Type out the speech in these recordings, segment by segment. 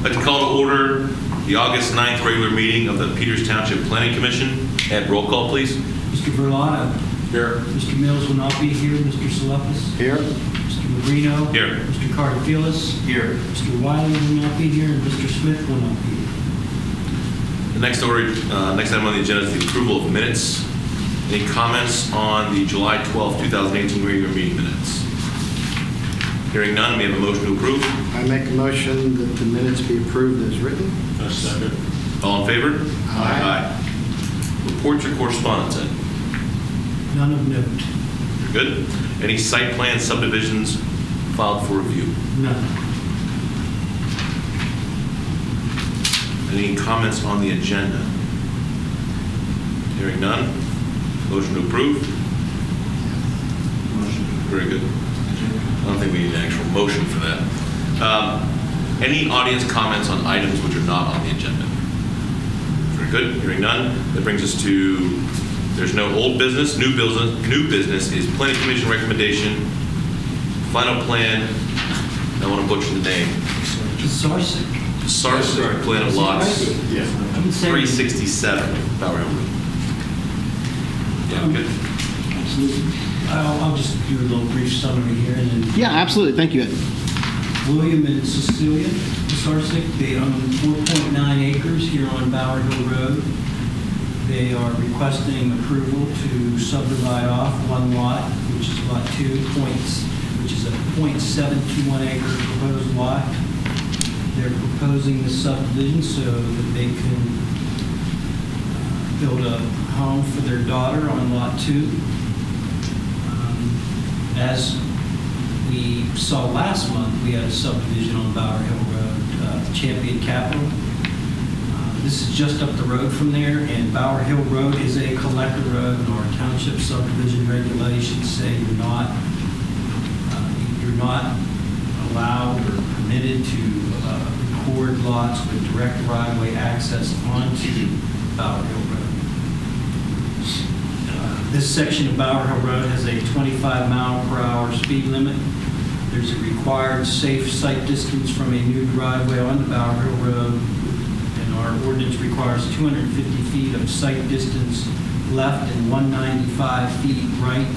I'd like to call to order the August 9th regular meeting of the Peters Township Planning Commission. Ed, roll call, please. Mr. Verlato. Here. Mr. Mills will not be here. Mr. Salepis. Here. Mr. Magrino. Here. Mr. Cartafilis. Here. Mr. Wiley will not be here, and Mr. Smith will not be here. The next item on the agenda is the approval of minutes. Any comments on the July 12th, 2018 regular meeting minutes? Hearing none, we have a motion to approve. I make a motion that the minutes be approved as written. Second. All in favor? Aye. Reports or correspondence, Ed? None of note. You're good. Any site plan subdivisions filed for review? None. Any comments on the agenda? Hearing none. Motion to approve? Motion. Very good. I don't think we need an actual motion for that. Any audience comments on items which are not on the agenda? Very good. Hearing none. That brings us to, there's no old business. New business is Planning Commission recommendation. Final plan, I want to butcher the name. Sarsic plan of lots. Yeah. 367 Bower Hill Road. Yeah, good. Absolutely. I'll just do a little brief summary here, and then Yeah, absolutely. Thank you, Ed. William and Cecilia Sarsic, they own 4.9 acres here on Bower Hill Road. They are requesting approval to subdivide off one lot, which is lot 2, which is a .721 acre proposed lot. They're proposing this subdivision so that they can build a home for their daughter on lot 2. As we saw last month, we had a subdivision on Bower Hill Road, Champion Capital. This is just up the road from there, and Bower Hill Road is a collector road, and our township subdivision regulations say you're not allowed or permitted to record lots with direct right-of-way access onto Bower Hill Road. This section of Bower Hill Road has a 25-mile-per-hour speed limit. There's a required safe sight distance from a new driveway onto Bower Hill Road, and our ordinance requires 250 feet of sight distance left and 195 feet right.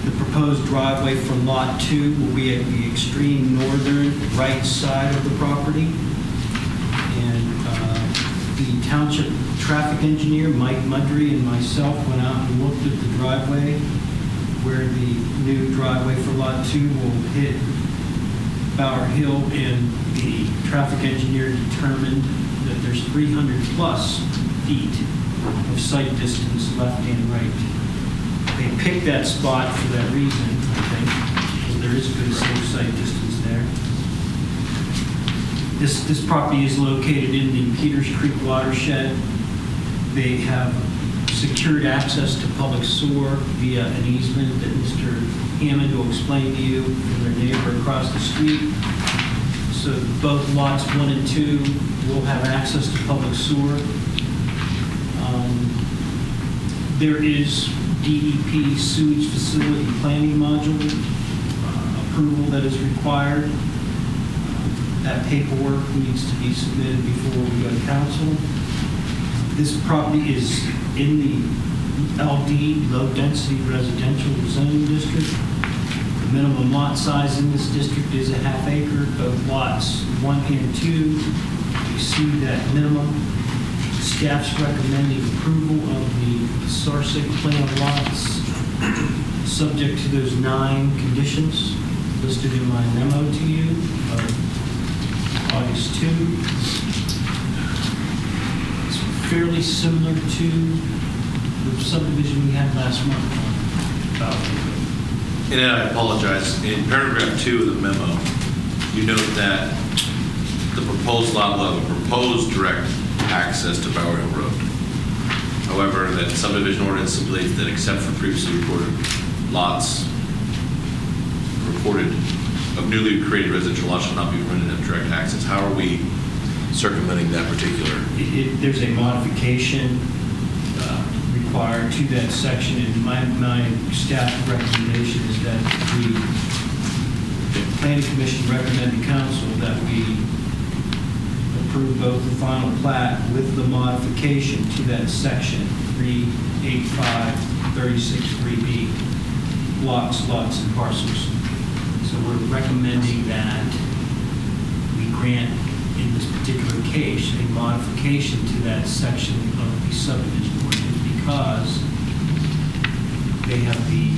The proposed driveway from Lot 2 will be at the extreme northern right side of the property. And the township traffic engineer, Mike Mudry, and myself went out and looked at the driveway where the new driveway for Lot 2 will hit Bower Hill, and the traffic engineer determined that there's 300 plus feet of sight distance left and right. They picked that spot for that reason, I think, because there is good safe sight distance there. This property is located in the Peters Creek watershed. They have secured access to public sewer via an easement that Mr. Hammond will explain to you from their neighbor across the street. So both lots 1 and 2 will have access to public sewer. There is DEP sewage facility planning module approval that is required. That paperwork needs to be submitted before we go to council. This property is in the LD, low density residential zoning district. The minimum lot size in this district is a ½ acre. Both lots 1 and 2 exceed that minimum. Staff's recommending approval of the Sarsic plan of lots, subject to those 9 conditions listed in my memo to you of August 2. It's fairly similar to the subdivision we had last month. And I apologize. In paragraph 2 of the memo, you note that the proposed lot will have a proposed direct access to Bower Hill Road. However, that subdivision ordinance stipulates that except for previously recorded lots reported of newly created residential lots shall not be permitted to have direct access. How are we circumventing that particular? There's a modification required to that section, and my staff recommendation is that the Planning Commission recommend to council that we approve both the final plat with the modification to that section 385-36-3B, lots, and parcels. So we're recommending that we grant, in this particular case, a modification to that section of the subdivision ordinance because they have the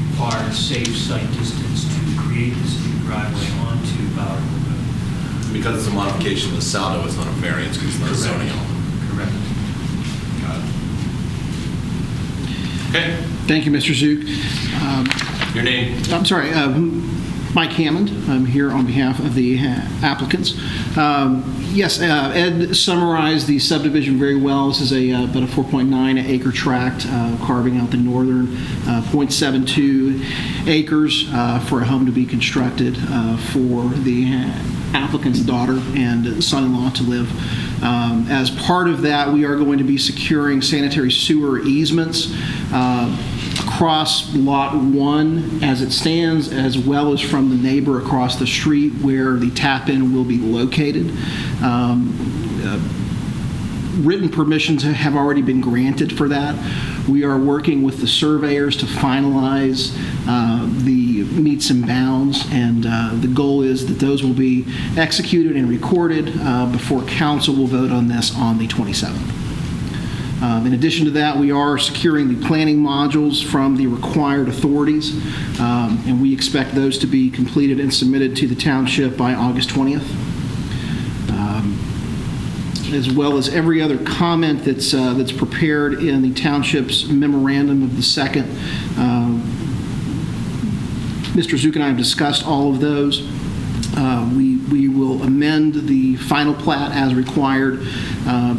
required safe site distance to create this new driveway onto Bower Hill Road. Because it's a modification of the Saldo, it's not a variance because it's not a zoning element. Correct. Got it. Okay, Thank you, Mr. Zook. your name? I'm sorry, Mike Hammond. I'm here on behalf of the applicants. Yes, Ed summarized the subdivision very well. This is about a 4.9 acre tract, carving out the northern 0.72 acres for a home to be constructed for the applicant's daughter and son-in-law to live. As part of that, we are going to be securing sanitary sewer easements across Lot 1 as it stands, as well as from the neighbor across the street where the tap-in will be located. Written permissions have already been granted for that. We are working with the surveyors to finalize the meets and bounds, and the goal is that those will be executed and recorded before council will vote on this on the 27th. In addition to that, we are securing the planning modules from the required authorities, and we expect those to be completed and submitted to the township by August 20th. As well as every other comment that's prepared in the township's memorandum of the 2nd. Mr. Zook and I have discussed all of those. We will amend the final plat as required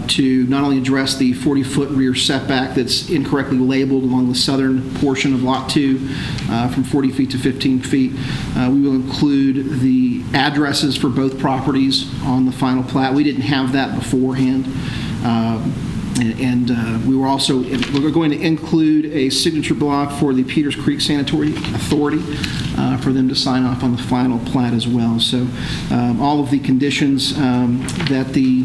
to not only address the 40-foot rear setback that's incorrectly labeled along the southern portion of Lot 2 from 40 feet to 15 feet. We will include the addresses for both properties on the final plat. We didn't have that beforehand. We're going to include a signature block for the Peters Creek Sanitary Authority for them to sign off on the final plat as well. So all of the conditions that the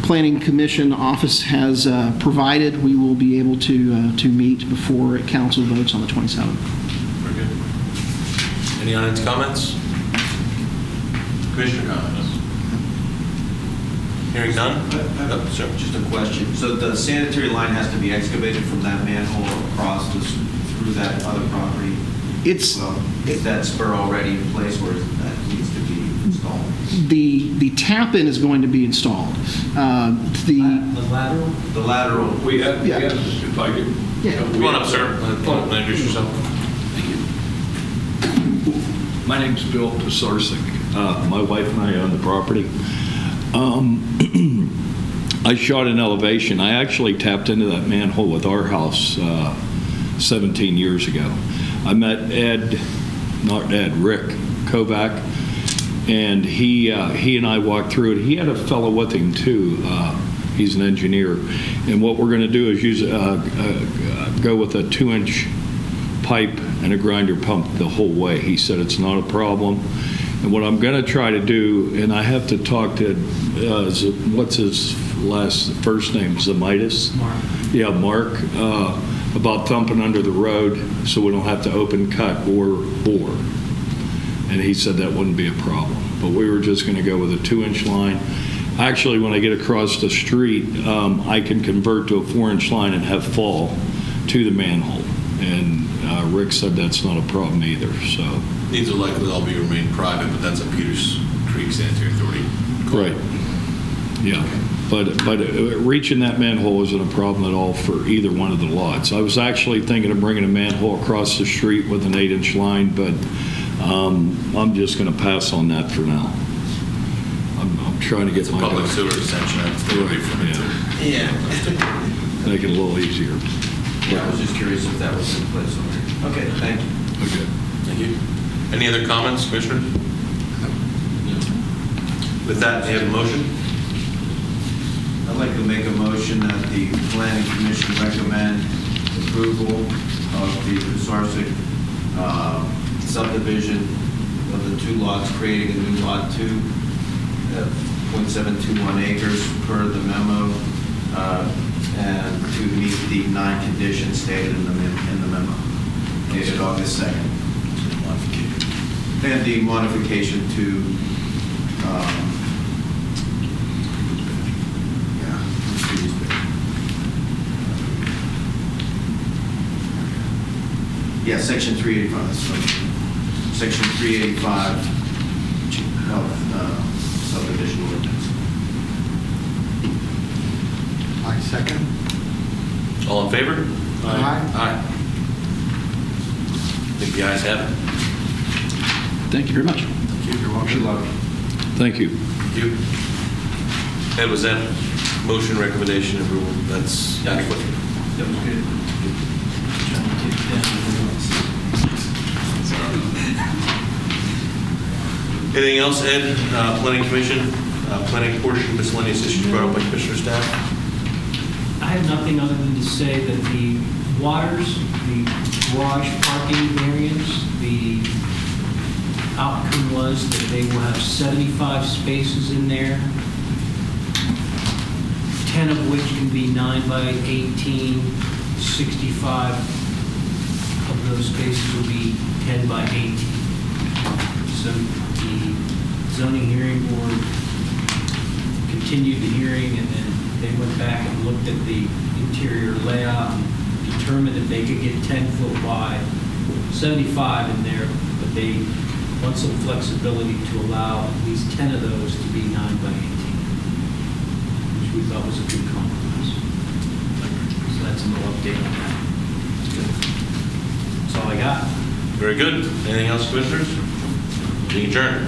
Planning Commission office has provided, we will be able to meet before council votes on the 27th. Very good. Any audience comments? Commissioner comments? Hearing none? Sir. Just a question. So the sanitary line has to be excavated from that manhole across through that other property? It's Is that spur already in place or that needs to be installed? the tap-in is going to be installed. The lateral? The lateral. We have, Yeah. if I could. Come on up, sir. Introduce yourself. My name's Bill Pisarcik. My wife and I own the property. I shot an elevation. I actually tapped into that manhole with our house 17 years ago. I met Rick Kovac, and he and I walked through it. He had a fellow with him too. He's an engineer, and what we're going to do is go with a 2-inch pipe and a grinder pump the whole way. He said it's not a problem. And what I'm going to try to do, and I have to talk to, what's his first name, Zamitis? Mark. Yeah, Mark, about thumping under the road so we don't have to open cut or bore. And he said that wouldn't be a problem. But we were just going to go with a 2-inch line. Actually, when I get across the street, I can convert to a 4-inch line and have fall to the manhole. And Rick said that's not a problem either, so. These will likely all be remain private, but that's a Peters Creek Sanitary Authority. Right. Yeah. But reaching that manhole isn't a problem at all for either one of the lots. I was actually thinking of bringing a manhole across the street with an 8-inch line, but I'm just going to pass on that for now. I'm trying to get It's a public sewer extension. I'd stay away from it. Yeah. Make it a little easier. Yeah, I was just curious if that was in place already. Okay, thank you. Okay. Thank you. Any other comments, Commissioner? With that, do you have a motion? I'd like to make a motion that the Planning Commission recommend approval of the Pisarcik subdivision of the 2 lots, creating a new Lot 2, .721 acres per the memo, and to meet the 9 conditions stated in the memo, dated August 2nd. And the modification to, Section 385, that's right. Section 385 of subdivision ordinance. I second. All in favor? Aye. Aye. I think the ayes have it. Thank you very much. Good luck. Thank you. Thank you. Ed, was that motion, recommendation, approval? That's adequate? That was good. Anything else, Ed? Planning Commission, planning portion, miscellaneous issues brought up by Commissioner staff? I have nothing other than to say that the waters, the garage parking variance, the outcome was that they will have 75 spaces in there, 10 of which can be 9 by 18, 65 of those spaces will be 10 by 18. So the zoning hearing board continued the hearing, and then they went back and looked at the interior layout and determined that they could get 10-foot wide, 75 in there, but they want some flexibility to allow at least 10 of those to be 9 by 18, which we thought was a good compromise. So that's a little update on that. That's all I got. Very good. Anything else, Commissioners? Meeting adjourned.